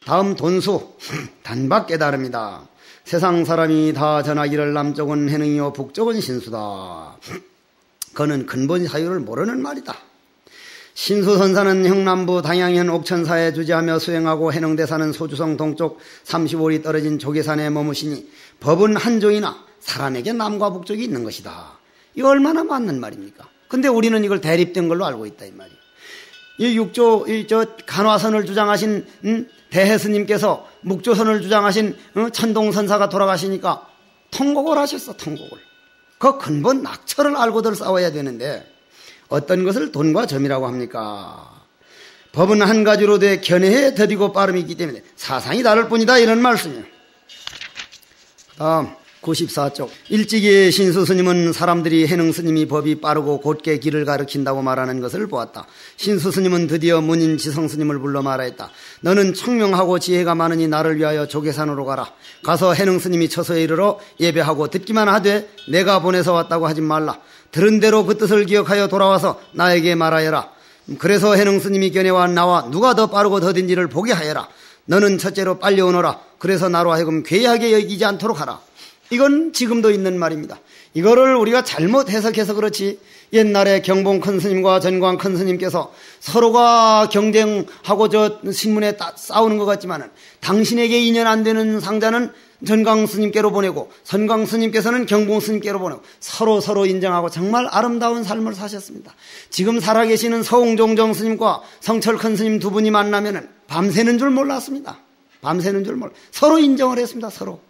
다음 돈수 단박 깨달음이다. 세상 사람이 다 전하기를 남쪽은 해능이요 북쪽은 신수다. 그는 근본 사유를 모르는 말이다. 신수선사는 형남부 당양현 옥천사에 주재하며 수행하고 해능대사는 소주성 동쪽 35리 떨어진 조계산에 머무시니 법은 한종이나 사람에게 남과 북쪽이 있는 것이다. 이거 얼마나 맞는 말입니까? 근데 우리는 이걸 대립된 걸로 알고 있다 이 말이에요. 이 육조 간화선을 주장하신 대해스님께서 묵조선을 주장하신 천동선사가 돌아가시니까 통곡을 하셨어. 통곡을. 그 근본 낙처를 알고들 싸워야 되는데 어떤 것을 돈과 점이라고 합니까? 법은 한 가지로 돼 견해에 더디고 빠름이 있기 때문에 사상이 다를 뿐이다 이런 말씀이에요. 다음 94쪽. 일찍이 신수스님은 사람들이 해능스님이 법이 빠르고 곧게 길을 가르친다고 말하는 것을 보았다. 신수스님은 드디어 문인 지성스님을 불러 말하였다. 너는 청명하고 지혜가 많으니 나를 위하여 조계산으로 가라. 가서 해능스님이 처소에 이르러 예배하고 듣기만 하되 내가 보내서 왔다고 하지 말라. 들은 대로 그 뜻을 기억하여 돌아와서 나에게 말하여라. 그래서 해능스님이 견해와 나와 누가 더 빠르고 더딘지를 보게 하여라. 너는 첫째로 빨리 오너라. 그래서 나로 하여금 괴하게 여기지 않도록 하라. 이건 지금도 있는 말입니다. 이거를 우리가 잘못 해석해서 그렇지 옛날에 경봉 큰 스님과 전광 큰 스님께서 서로가 경쟁하고 저 신문에 싸우는 것 같지만은 당신에게 인연 안 되는 상자는 전광 스님께로 보내고 전광 스님께서는 경봉 스님께로 보내고 서로 인정하고 정말 아름다운 삶을 사셨습니다. 지금 살아계시는 서웅종정 스님과 성철 큰 스님 두 분이 만나면은 밤새는 줄 몰랐습니다. 밤새는 줄 몰라. 서로 인정을 했습니다. 서로.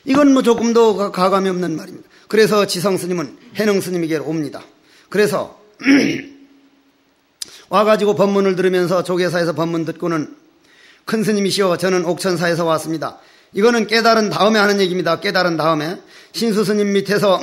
이건 뭐 조금도 가감이 없는 말입니다. 그래서 지성스님은 해능스님에게 옵니다. 그래서 와가지고 법문을 들으면서 조계사에서 법문 듣고는 큰 스님이시여 저는 옥천사에서 왔습니다. 이거는 깨달은 다음에 하는 얘기입니다. 깨달은 다음에 신수스님 밑에서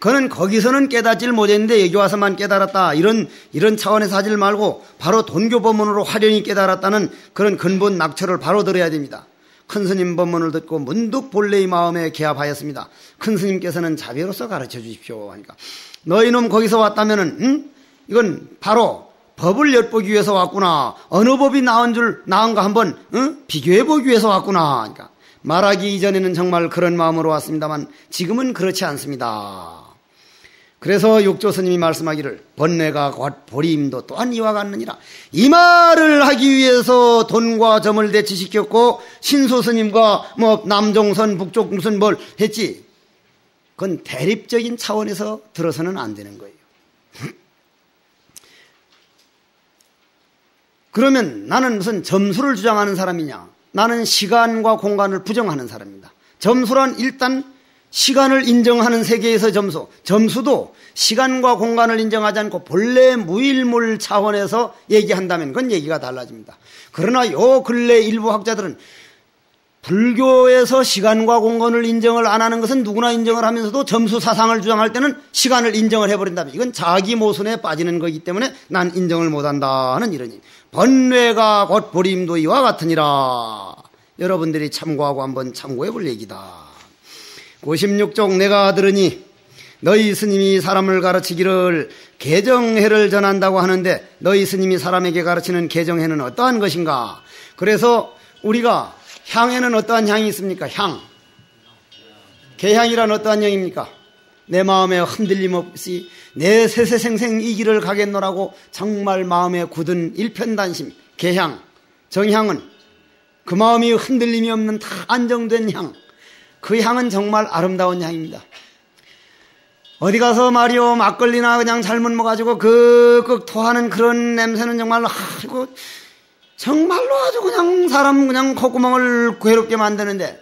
그는 거기서는 깨닫질 못했는데 여기 와서만 깨달았다. 이런 차원에서 하질 말고 바로 돈교 법문으로 화련히 깨달았다는 그런 근본 낙처를 바로 들어야 됩니다. 큰 스님 법문을 듣고 문득 본래의 마음에 개합하였습니다. 큰 스님께서는 자비로서 가르쳐 주십시오 하니까 너희놈 거기서 왔다면은 이건 바로 법을 엿보기 위해서 왔구나. 어느 법이 나은가 한번 비교해 보기 위해서 왔구나. 그러니까 말하기 이전에는 정말 그런 마음으로 왔습니다만 지금은 그렇지 않습니다. 그래서 육조 스님이 말씀하기를 번뇌가 곧 보리임도 또한 이와 같느니라. 이 말을 하기 위해서 돈과 점을 대치시켰고 신수 스님과 뭐 남종선 북쪽 무슨 뭘 했지. 그건 대립적인 차원에서 들어서는 안 되는 거예요. 그러면 나는 무슨 점수를 주장하는 사람이냐? 나는 시간과 공간을 부정하는 사람입니다. 점수란 일단 시간을 인정하는 세계에서 점수도 시간과 공간을 인정하지 않고 본래 무일물 차원에서 얘기한다면 그건 얘기가 달라집니다. 그러나 요 근래 일부 학자들은 불교에서 시간과 공간을 인정을 안 하는 것은 누구나 인정을 하면서도 점수 사상을 주장할 때는 시간을 인정을 해버린다면 이건 자기 모순에 빠지는 거기 때문에 난 인정을 못한다 하는 이러니 번뇌가 곧 보림도 이와 같으니라. 여러분들이 참고하고 한번 참고해 볼 얘기다. 56쪽 내가 들으니 너희 스님이 사람을 가르치기를 개정해를 전한다고 하는데 너희 스님이 사람에게 가르치는 개정해는 어떠한 것인가? 그래서 우리가 향에는 어떠한 향이 있습니까? 향. 개향이란 어떠한 향입니까? 내 마음에 흔들림 없이 내 세세생생 이 길을 가겠노라고 정말 마음에 굳은 일편단심. 개향. 정향은 그 마음이 흔들림이 없는 다 안정된 향. 그 향은 정말 아름다운 향입니다. 어디 가서 말이요 막걸리나 그냥 잘못 먹어가지고 그 토하는 그런 냄새는 정말 아이고 정말로 아주 그냥 사람 그냥 콧구멍을 괴롭게 만드는데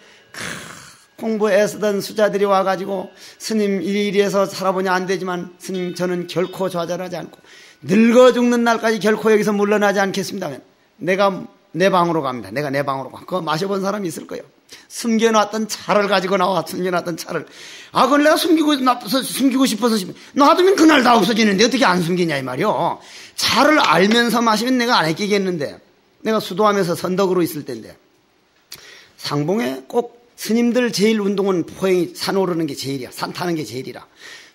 공부 애쓰던 수자들이 와가지고 스님 이리해서 살아보냐 안 되지만 스님 저는 결코 좌절하지 않고 늙어 죽는 날까지 결코 여기서 물러나지 않겠습니다. 내가 내 방으로 갑니다. 내가 내 방으로 가. 그거 마셔본 사람이 있을 거예요. 숨겨놨던 차를 가지고 나와. 숨겨놨던 차를. 아, 그걸 내가 숨기고 싶어서 놔두면 그날 다 없어지는데 어떻게 안 숨기냐 이 말이요. 차를 알면서 마시면 내가 안 했겠는데. 내가 수도하면서 선덕으로 있을 때인데. 상봉에 꼭 스님들 제일 운동은 포행이 산 오르는 게 제일이야. 산 타는 게 제일이라.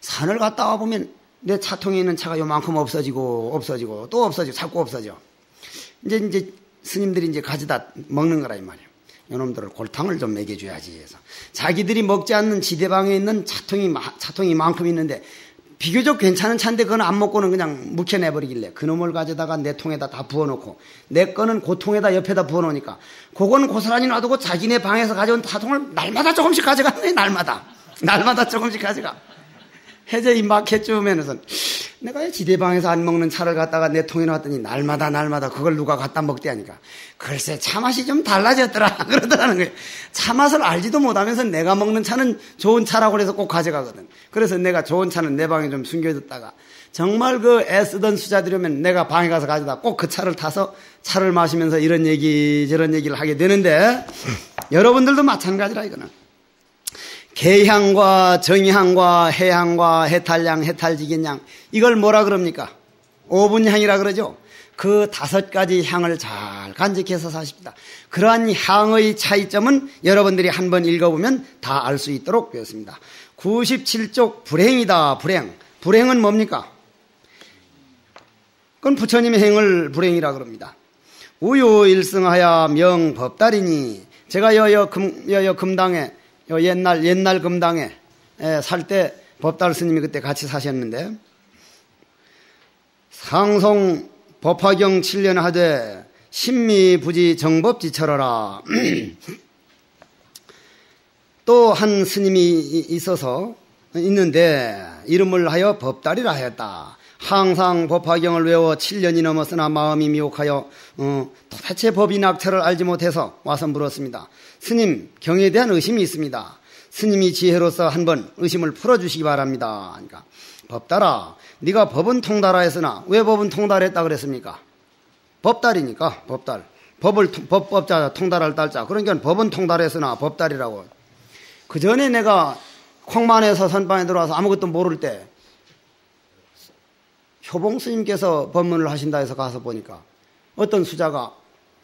산을 갔다 와보면 내 차통에 있는 차가 요만큼 없어지고 또 없어지고 자꾸 없어져. 이제 스님들이 이제 가져다 먹는 거라 이 말이에요. 이놈들을 골탕을 좀 먹여줘야지 해서. 자기들이 먹지 않는 지대방에 있는 차통이 만큼 있는데 비교적 괜찮은 차인데 그건 안 먹고는 그냥 묵혀내버리길래 그놈을 가져다가 내 통에다 다 부어놓고 내 거는 그 통에다 옆에다 부어놓으니까 그건 고스란히 놔두고 자기네 방에서 가져온 차통을 날마다 조금씩 가져가네. 날마다 조금씩 가져가. 해제 입막 해쯤에는 내가 지대방에서 안 먹는 차를 갖다가 내 통에 놨더니 날마다 그걸 누가 갖다 먹대하니까 글쎄 차맛이 좀 달라졌더라 그러더라는 거예요. 차맛을 알지도 못하면서 내가 먹는 차는 좋은 차라고 해서 꼭 가져가거든. 그래서 내가 좋은 차는 내 방에 좀 숨겨뒀다가 정말 그 애쓰던 수자들이 오면 내가 방에 가서 가져다 꼭 그 차를 타서 차를 마시면서 이런 얘기 저런 얘기를 하게 되는데 여러분들도 마찬가지라 이거는. 개향과 정향과 해향과 해탈향, 해탈지견향 이걸 뭐라 그럽니까? 오분향이라 그러죠. 그 5가지 향을 잘 간직해서 사십니다. 그러한 향의 차이점은 여러분들이 한번 읽어보면 다 알 수 있도록 되었습니다. 97쪽 불행이다. 불행은 뭡니까? 그건 부처님의 행을 불행이라 그럽니다. 우유일승하야 명법달이니 제가 여여 금당에 옛날 금당에 살 때 법달 스님이 그때 같이 사셨는데 상송 법화경 7년 하되 신미부지 정법지철어라. 또 한 스님이 있는데 이름을 하여 법달이라 하였다. 항상 법화경을 외워 7년이 넘었으나 마음이 미혹하여 도대체 법이 낙처를 알지 못해서 와서 물었습니다. 스님, 경에 대한 의심이 있습니다. 스님이 지혜로서 한번 의심을 풀어주시기 바랍니다. 그러니까 법달아, 네가 법은 통달하 했으나 왜 법은 통달했다 그랬습니까? 법달이니까 법달. 법자 통달할 달자. 그러니까 법은 통달했으나 법달이라고. 그 전에 내가 콩만에서 선방에 들어와서 아무것도 모를 때 효봉 스님께서 법문을 하신다 해서 가서 보니까 어떤 수자가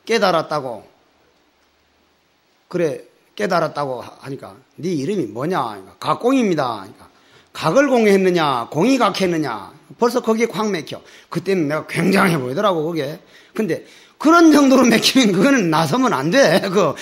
깨달았다고 그래 깨달았다고 하니까 네 이름이 뭐냐? 그러니까 각공입니다. 그러니까 각을 공했느냐 공이 각했느냐 벌써 거기에 확 맥혀. 그때는 내가 굉장해 보이더라고 그게. 근데 그런 정도로 맥히면 그거는 나서면 안 돼.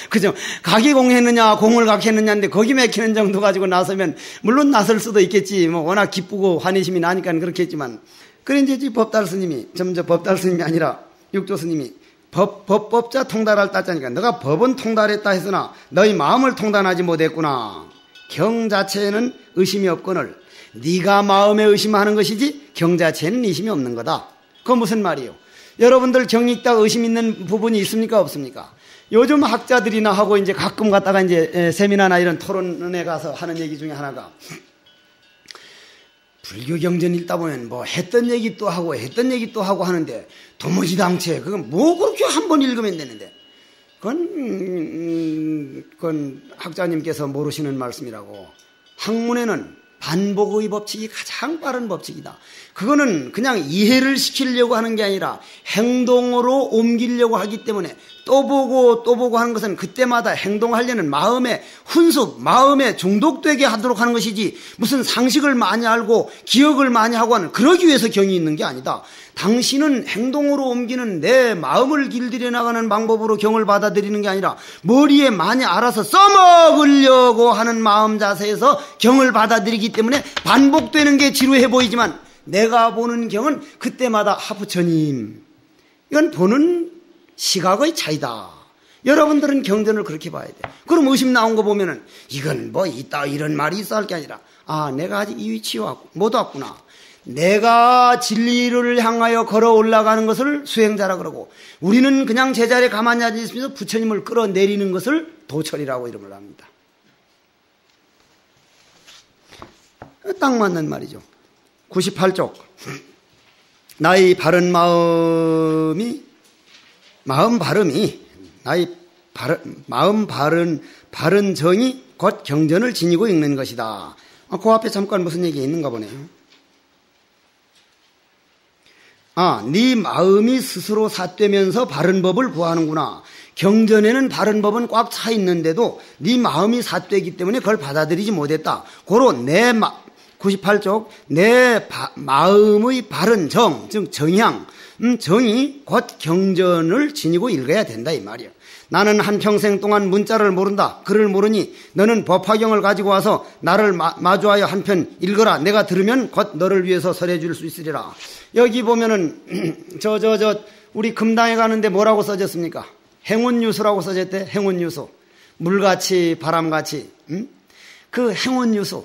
그죠? 각이 공했느냐 공을 각했느냐인데 거기 맥히는 정도 가지고 나서면 물론 나설 수도 있겠지. 뭐 워낙 기쁘고 환희심이 나니까 그렇겠지만 그래 이제 법달 스님이 점점 법달 스님이 아니라 육조 스님이 법자 통달할 따자니까 너가 법은 통달했다 했으나 너희 마음을 통달하지 못했구나. 경 자체에는 의심이 없거늘 네가 마음에 의심하는 것이지 경 자체에는 의심이 없는 거다. 그건 무슨 말이에요? 여러분들 경 읽다 의심 있는 부분이 있습니까 없습니까? 요즘 학자들이나 하고 이제 가끔 갔다가 이제 세미나나 이런 토론에 가서 하는 얘기 중에 하나가 불교 경전 읽다 보면 뭐 했던 얘기 또 하고 하는데 도무지 당체 그건 뭐 그렇게 한 번 읽으면 되는데 그건 학자님께서 모르시는 말씀이라고. 학문에는 반복의 법칙이 가장 빠른 법칙이다. 그거는 그냥 이해를 시키려고 하는 게 아니라 행동으로 옮기려고 하기 때문에 또 보고 하는 것은 그때마다 행동하려는 마음의 훈습, 마음에 중독되게 하도록 하는 것이지 무슨 상식을 많이 알고 기억을 많이 하고 하는 그러기 위해서 경이 있는 게 아니다. 당신은 행동으로 옮기는 내 마음을 길들여 나가는 방법으로 경을 받아들이는 게 아니라 머리에 많이 알아서 써먹으려고 하는 마음 자세에서 경을 받아들이기 때문에 반복되는 게 지루해 보이지만 내가 보는 경은 그때마다 부처님 이건 보는 시각의 차이다. 여러분들은 경전을 그렇게 봐야 돼. 그럼 의심 나온 거 보면은 이건 뭐 있다 이런 말이 있어 할 게 아니라 내가 아직 이 위치에 못 왔구나. 내가 진리를 향하여 걸어 올라가는 것을 수행자라 그러고 우리는 그냥 제자리에 가만히 앉아 있으면서 부처님을 끌어내리는 것을 도철이라고 이름을 합니다. 딱 맞는 말이죠. 98쪽 나의 바른 마음 발음이 나의 마음 바른 정이 곧 경전을 지니고 읽는 것이다. 그 앞에 잠깐 무슨 얘기 있는가 보네요. 네 마음이 스스로 삿되면서 바른 법을 구하는구나. 경전에는 바른 법은 꽉 차 있는데도 네 마음이 삿되기 때문에 그걸 받아들이지 못했다. 고로 98쪽 내 마음의 바른 정, 즉 정향, 정의 곧 경전을 지니고 읽어야 된다 이 말이야. 나는 한평생 동안 문자를 모른다. 글을 모르니 너는 법화경을 가지고 와서 나를 마주하여 한편 읽어라. 내가 들으면 곧 너를 위해서 설해 줄 수 있으리라. 여기 보면은 우리 금당에 가는데 뭐라고 써졌습니까? 행운유수라고 써졌대. 행운유수. 물같이 바람같이. 그 행운유수.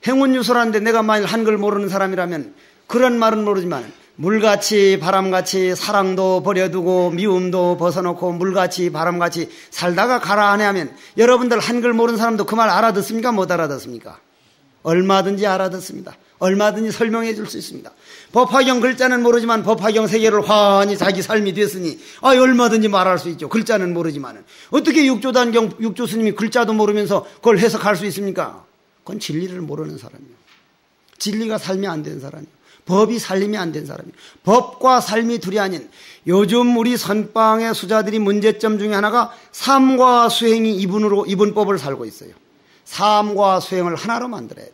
행운유수라는데 내가 만일 한글 모르는 사람이라면 그런 말은 모르지만 물같이 바람같이 사랑도 버려두고 미움도 벗어놓고 물같이 바람같이 살다가 가라하네 하면 여러분들 한글 모르는 사람도 그 말 알아듣습니까? 못 알아듣습니까? 얼마든지 알아듣습니다. 얼마든지 설명해 줄 수 있습니다. 법화경 글자는 모르지만 법화경 세계를 환히 자기 삶이 됐으니 얼마든지 말할 수 있죠. 글자는 모르지만 어떻게 육조단경 육조 스님이 글자도 모르면서 그걸 해석할 수 있습니까? 그건 진리를 모르는 사람이에요. 진리가 삶이 안 된 사람이에요. 법이 살림이 안 된 사람이에요. 법과 삶이 둘이 아닌 요즘 우리 선방의 수자들이 문제점 중에 하나가 삶과 수행이 이분법을 살고 있어요. 삶과 수행을 하나로 만들어야 돼.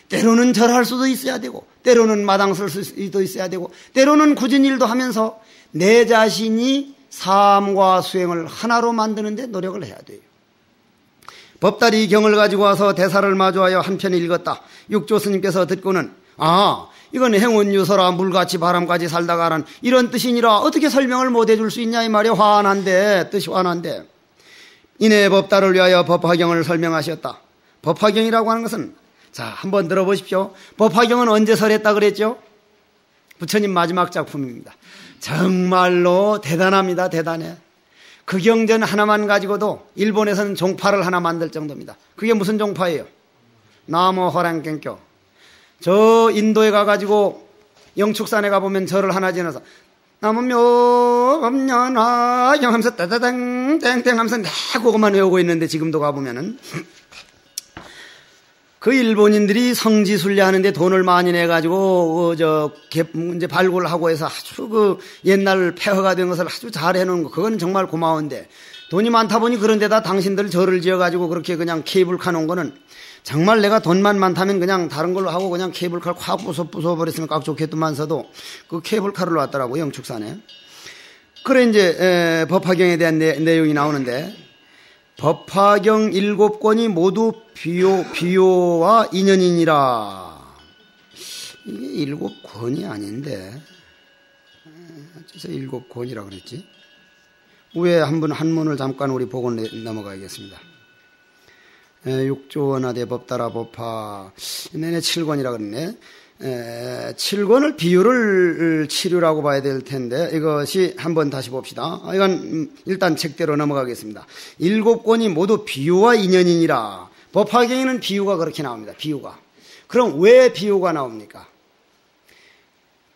때로는 절할 수도 있어야 되고 때로는 마당 쓸 수도 있어야 되고 때로는 굳은 일도 하면서 내 자신이 삶과 수행을 하나로 만드는 데 노력을 해야 돼요. 법다리 경을 가지고 와서 대사를 마주하여 한편 읽었다. 육조 스님께서 듣고는 이건 행운유서라 물같이 바람같이 살다가란 이런 뜻이니라 어떻게 설명을 못 해줄 수 있냐 이 말이야. 환한데 뜻이 환한데 이내 법다를 위하여 법화경을 설명하셨다. 법화경이라고 하는 것은 자 한번 들어보십시오. 법화경은 언제 설했다 그랬죠? 부처님 마지막 작품입니다. 정말로 대단합니다. 대단해. 그 경전 하나만 가지고도 일본에서는 종파를 하나 만들 정도입니다. 그게 무슨 종파예요? 나무 호랑갱교. 저 인도에 가가지고 영축산에 가보면 절을 하나 지나서 나무묘 법년아 하면서 따다당 땡땡 하면서 내 그것만 외우고 있는데 지금도 가보면은 그 일본인들이 성지순례 하는데 돈을 많이 내가지고 이제 발굴하고 해서 아주 그 옛날 폐허가 된 것을 아주 잘 해놓은 거 그건 정말 고마운데 돈이 많다 보니 그런 데다 당신들 절을 지어가지고 그렇게 그냥 케이블카 놓은 거는 정말 내가 돈만 많다면 그냥 다른 걸로 하고 그냥 케이블카를 확 부숴버렸으면 깍 좋겠더만서도 그 케이블카를 놨더라고요. 영축산에. 그래 이제 법화경에 대한 내용이 나오는데 법화경 7권이 모두 비요와 인연이니라. 이게 7권이 아닌데 어째서 7권이라 그랬지? 위에 한문을 잠깐 우리 보고 넘어가야겠습니다. 육조원하대 법다라 법화 내내 7권이라 그랬네. 7권을 비유를 치료라고 봐야 될 텐데 이것이 한번 다시 봅시다. 이건 일단 책대로 넘어가겠습니다. 7권이 모두 비유와 인연이니라. 법화경에는 비유가 그렇게 나옵니다. 비유가. 그럼 왜 비유가 나옵니까?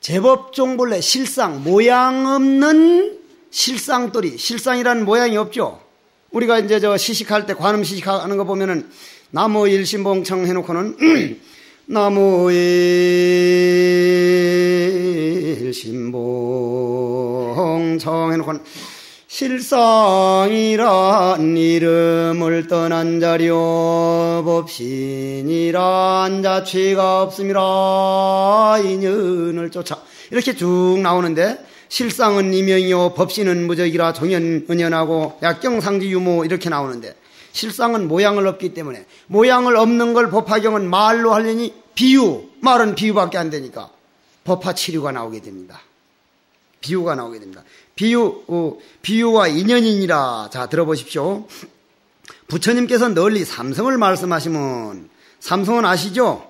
제법종 본래 실상 모양 없는 실상돌이 실상이라는 모양이 없죠. 우리가 이제 시식할 때 관음 시식하는 거 보면은 나무 일신봉청 해놓고는 나무 일신봉청 해놓고는 실상이란 이름을 떠난 자리요 법신이란 자취가 없음이라 인연을 쫓아 이렇게 쭉 나오는데 실상은 이명이요 법신은 무적이라 종연은연하고 약경상지 유무 이렇게 나오는데 실상은 모양을 없기 때문에 모양을 없는 걸 법화경은 말로 하려니 비유 말은 비유밖에 안 되니까 법화치류가 나오게 됩니다. 비유가 나오게 됩니다. 비유와 인연이니라. 자 들어보십시오. 부처님께서 널리 삼성을 말씀하시면 삼성은 아시죠?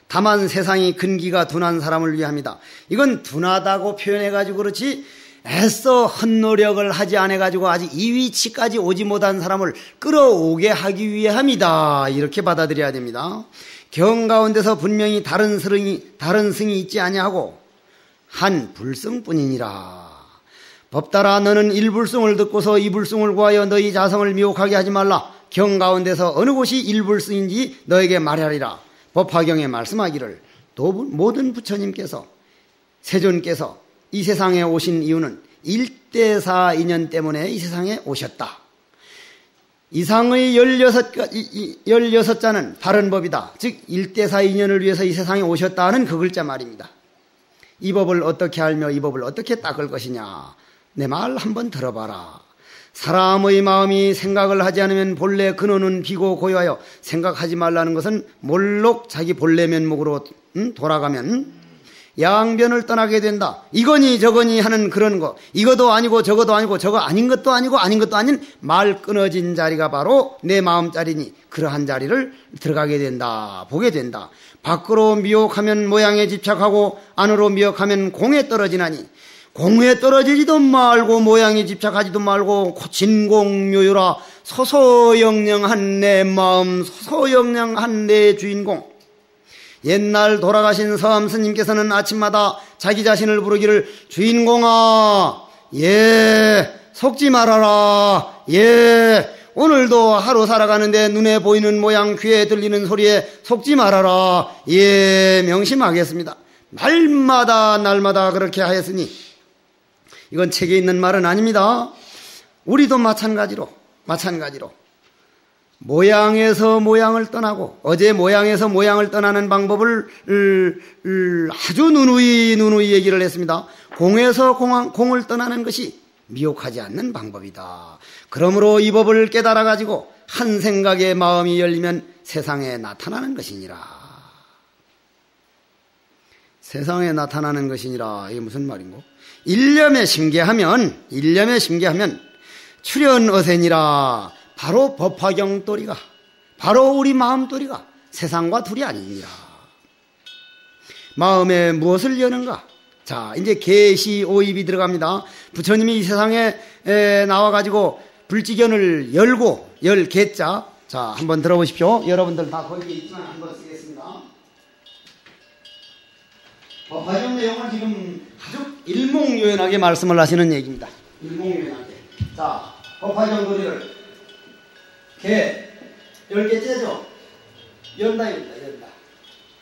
다만 세상이 근기가 둔한 사람을 위함이다. 이건 둔하다고 표현해가지고 그렇지 애써 헛노력을 하지 않아가지고 아직 이 위치까지 오지 못한 사람을 끌어오게 하기 위함이다. 이렇게 받아들여야 됩니다. 경 가운데서 분명히 다른 승이 있지 아니하고 한 불승뿐이니라. 법따라 너는 일불승을 듣고서 이불승을 구하여 너희 자성을 미혹하게 하지 말라. 경 가운데서 어느 곳이 일불승인지 너에게 말하리라. 법화경에 말씀하기를 모든 부처님께서 세존께서 이 세상에 오신 이유는 일대사 인연 때문에 이 세상에 오셨다. 이상의 16자는 바른 법이다. 즉 일대사 인연을 위해서 이 세상에 오셨다는 그 글자 말입니다. 이 법을 어떻게 알며 이 법을 어떻게 닦을 것이냐. 내 말 한번 들어봐라. 사람의 마음이 생각을 하지 않으면 본래 근원은 비고 고요하여 생각하지 말라는 것은 몰록 자기 본래 면목으로 돌아가면 양변을 떠나게 된다. 이거니 저거니 하는 그런 거. 이것도 아니고 저것도 아니고 저거 아닌 것도 아니고 아닌 것도 아닌 말 끊어진 자리가 바로 내 마음자리니 그러한 자리를 들어가게 된다. 보게 된다. 밖으로 미혹하면 모양에 집착하고 안으로 미혹하면 공에 떨어지나니 공에 떨어지지도 말고 모양에 집착하지도 말고 진공묘유라 소소영령한 내 마음 소소영령한 내 주인공. 옛날 돌아가신 서암 스님께서는 아침마다 자기 자신을 부르기를 주인공아 예 속지 말아라 예 오늘도 하루 살아가는데 눈에 보이는 모양 귀에 들리는 소리에 속지 말아라 예 명심하겠습니다. 날마다 그렇게 하였으니 이건 책에 있는 말은 아닙니다. 우리도 마찬가지로 모양에서 모양을 떠나고 어제 모양에서 모양을 떠나는 방법을 아주 누누이 얘기를 했습니다. 공에서 공을 떠나는 것이 미혹하지 않는 방법이다. 그러므로 이 법을 깨달아 가지고 한 생각에 마음이 열리면 세상에 나타나는 것이니라. 세상에 나타나는 것이니라. 이게 무슨 말인고? 일념에 심계하면 출현어센이라. 바로 법화경도리가 바로 우리 마음도리가 세상과 둘이 아니니라. 마음에 무엇을 여는가? 자, 이제 계시오입이 들어갑니다. 부처님이 이 세상에 나와가지고 불지견을 열고 열 개자. 자, 한번 들어보십시오. 여러분들 다 거기에 있지만 한번 쓰겠습니다. 법화경 내용을 지금 아주 일목요연하게 말씀을 하시는 얘기입니다. 일목요연하게. 자, 법화경도리를 개 10개째죠. 연다.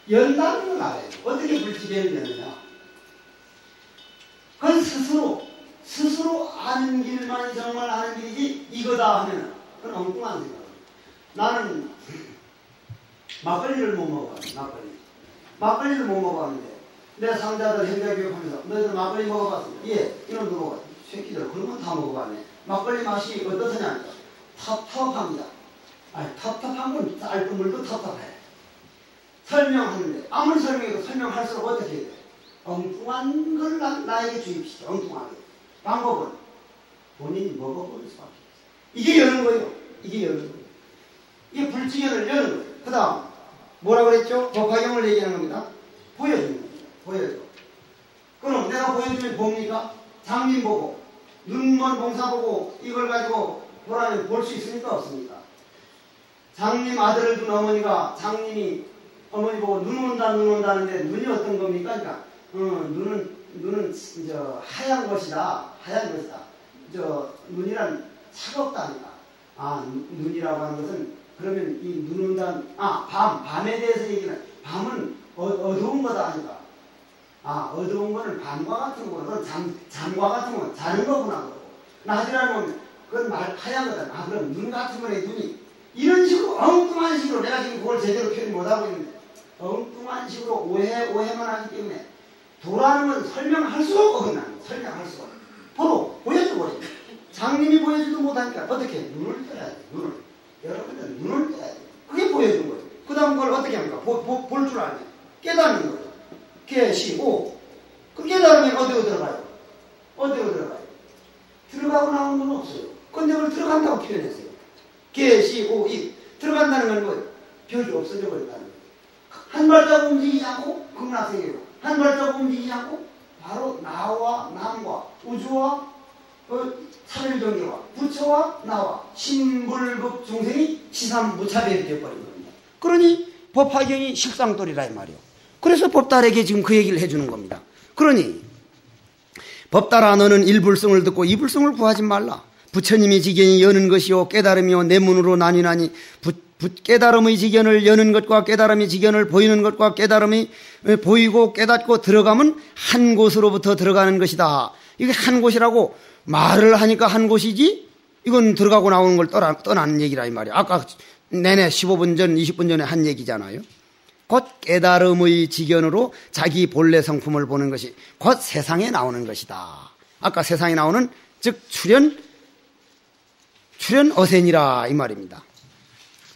연다는 건 알아요. 어떻게 불지견을 여느냐. 그건 스스로 아는 길만이 정말 아는 길이지 이거다 하면 그건 엉뚱한 생각. 나는 막걸리를 못 먹어봤어. 막걸리를 못 먹어봤는데 내 상자들 행자교육하면서 너희들 막걸리 먹어봤어? 예. 이놈도 먹어봤어. 새끼들 그런 건 다 먹어봤네. 막걸리 맛이 어떻느냐. 텁텁합니다. 아니, 텁텁한 건 쌀뜨 물도 텁텁해. 설명하는데 아무리 설명해도 설명할수록 어떻게 해야 돼? 엉뚱한 걸 나에게 주입시켜. 엉뚱하게. 방법은 본인이 먹어보는 수밖에 없어. 이게 여는 거예요. 이게 불지견을 여는 거예요. 그 다음 뭐라 그랬죠? 법화경을 얘기하는 겁니다. 보여주는 겁니다. 보여줘. 그럼 내가 보여주면 뭡니까? 장님 보고 눈먼 봉사 보고 이걸 가지고 보라면 볼 수 있습니까? 없습니까? 장님 아들을 둔 어머니가 장님이 어머니 보고 눈 온다는데 눈이 어떤 겁니까? 그러니까 눈은 하얀 것이다. 눈이란 차갑다니까. 눈이라고 하는 것은 그러면 이 눈 온다는 밤에 대해서 얘기는 밤은 어두운 거다 하니까. 어두운 거는 밤과 같은 거고 잠과 같은 거는 자는 거구나 그러고. 낮이라는 그건 하얀 거다. 그럼 눈 같은 거네 눈이. 이런 식으로 엉뚱한 식으로 내가 지금 그걸 제대로 표현 못하고 있는데 엉뚱한 식으로 오해만 하기 때문에 도라는 건 설명할 수가 없거든요. 설명할 수가 없고 보여줘버려요. 장님이 보여주지도 못하니까 어떻게 눈을 떠야 돼. 여러분들 눈을 떠야 돼. 그게 보여준 거예요. 그 다음 걸 어떻게 합니까? 볼 줄 알면 깨닫는 거예요. 계시오. 그 깨달으면 어디로 들어가요? 들어가고 나오는 건 없어요. 근데 그걸 들어간다고 표현했어요. 계시오 이 들어간다는 건 뭐예요? 벽이 없어져 버린다는 거예요. 한 발자국 움직이지 않고 극락세계로 한 발자국 움직이지 않고 바로 나와 남과 우주와 차별정계와 부처와 나와 신불급 중생이 시삼무차별이 되어버린 겁니다. 그러니 법화경이 실상돌이라 이 말이에요. 그래서 법달에게 지금 그 얘기를 해주는 겁니다. 그러니 법달아 너는 일불성을 듣고 이불성을 구하지 말라. 부처님의 지견이 여는 것이요 깨달음이요 내 문으로 나뉘나니 깨달음의 지견을 여는 것과 깨달음의 지견을 보이는 것과 깨달음이 보이고 깨닫고 들어가면 한 곳으로부터 들어가는 것이다. 이게 한 곳이라고 말을 하니까 한 곳이지 이건 들어가고 나오는 걸 떠나는 얘기라 이 말이야. 아까 내내 15분 전 20분 전에 한 얘기잖아요. 곧 깨달음의 지견으로 자기 본래 성품을 보는 것이 곧 세상에 나오는 것이다. 아까 세상에 나오는 즉 출현 어센이라 이 말입니다.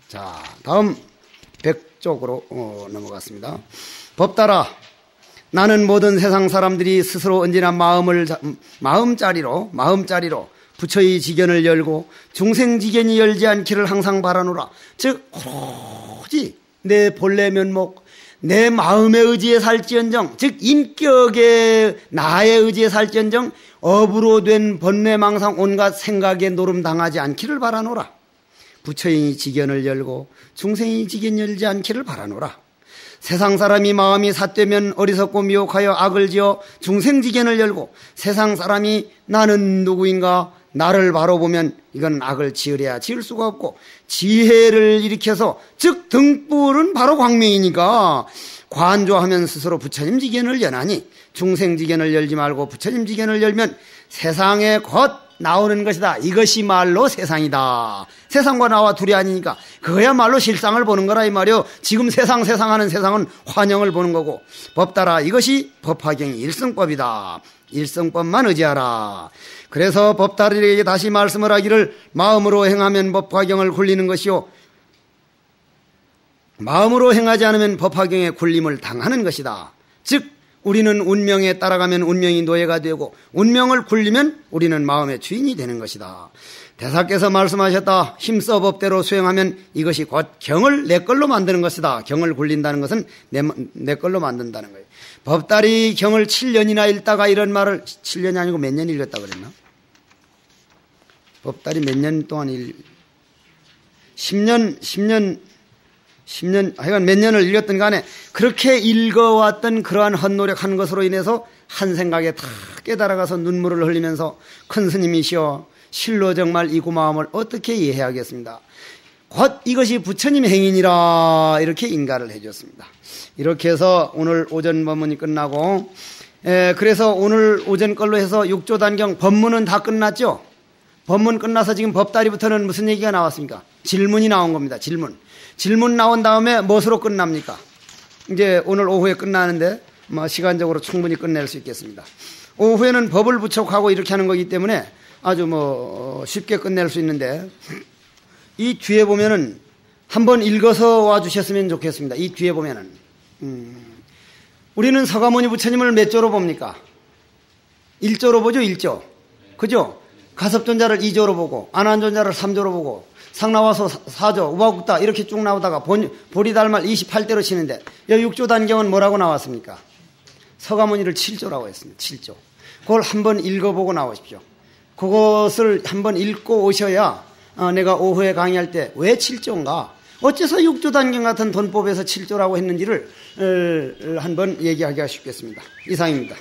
자, 다음 100쪽으로 넘어갔습니다. 법따라 나는 모든 세상 사람들이 스스로 언제나 마음짜리로 부처의 지견을 열고 중생지견이 열지 않기를 항상 바라노라. 즉 오로지 내 본래 면목, 내 마음의 의지에 살지언정, 즉 인격의 나의 의지에 살지언정 업으로 된 번뇌망상 온갖 생각에 노름당하지 않기를 바라노라. 부처의 지견을 열고 중생의 지견 열지 않기를 바라노라. 세상 사람이 마음이 삿되면 어리석고 미혹하여 악을 지어 중생지견을 열고 세상 사람이 나는 누구인가 나를 바로 보면 이건 악을 지으려야 지을 수가 없고 지혜를 일으켜서 즉 등불은 바로 광명이니까 관조하면 스스로 부처님 지견을 여나니 중생지견을 열지 말고 부처님 지견을 열면 세상에 곧 나오는 것이다. 이것이 말로 세상이다. 세상과 나와 둘이 아니니까 그거야말로 실상을 보는 거라 이 말이요. 지금 세상 하는 세상은 환영을 보는 거고 법따라 이것이 법화경이 일성법이다. 일성법만 의지하라. 그래서 법따리에게 다시 말씀을 하기를 마음으로 행하면 법화경을 굴리는 것이요 마음으로 행하지 않으면 법화경에 굴림을 당하는 것이다. 즉 우리는 운명에 따라가면 운명이 노예가 되고 운명을 굴리면 우리는 마음의 주인이 되는 것이다. 대사께서 말씀하셨다. 힘써 법대로 수행하면 이것이 곧 경을 내 걸로 만드는 것이다. 경을 굴린다는 것은 내 걸로 만든다는 거예요. 법달이 경을 7년이나 읽다가 이런 말을 7년이 아니고 몇 년 읽었다 그랬나? 법달이 몇 년 동안 10년 하여간 몇 년을 읽었던 간에 그렇게 읽어왔던 그러한 헛노력한 것으로 인해서 한 생각에 다 깨달아가서 눈물을 흘리면서 큰 스님이시여 실로 정말 이 고마움을 어떻게 이해하겠습니다. 곧 이것이 부처님 행위니라 이렇게 인가를 해줬습니다. 이렇게 해서 오늘 오전 법문이 끝나고 그래서 오늘 오전 걸로 해서 6조 단경 법문은 다 끝났죠. 법문 끝나서 지금 법다리부터는 무슨 얘기가 나왔습니까? 질문이 나온 겁니다. 질문 나온 다음에 무엇으로 끝납니까? 이제 오늘 오후에 끝나는데 시간적으로 충분히 끝낼 수 있겠습니다. 오후에는 법을 부촉하고 이렇게 하는 거기 때문에 아주 쉽게 끝낼 수 있는데 이 뒤에 보면은 한번 읽어서 와 주셨으면 좋겠습니다. 이 뒤에 보면은 우리는 서가모니 부처님을 몇 조로 봅니까? 1조로 보죠. 1조. 그죠? 가섭존자를 2조로 보고 안한존자를 3조로 보고 상나와서 4조, 우바국다 이렇게 쭉 나오다가 보리달말 28대로 치는데 여기 6조 단경은 뭐라고 나왔습니까? 서가모니를 7조라고 했습니다. 7조. 그걸 한번 읽어보고 나오십시오. 그것을 한번 읽고 오셔야 내가 오후에 강의할 때 왜 7조인가? 어째서 6조 단경 같은 돈법에서 7조라고 했는지를 한번 얘기하기가 쉽겠습니다. 이상입니다.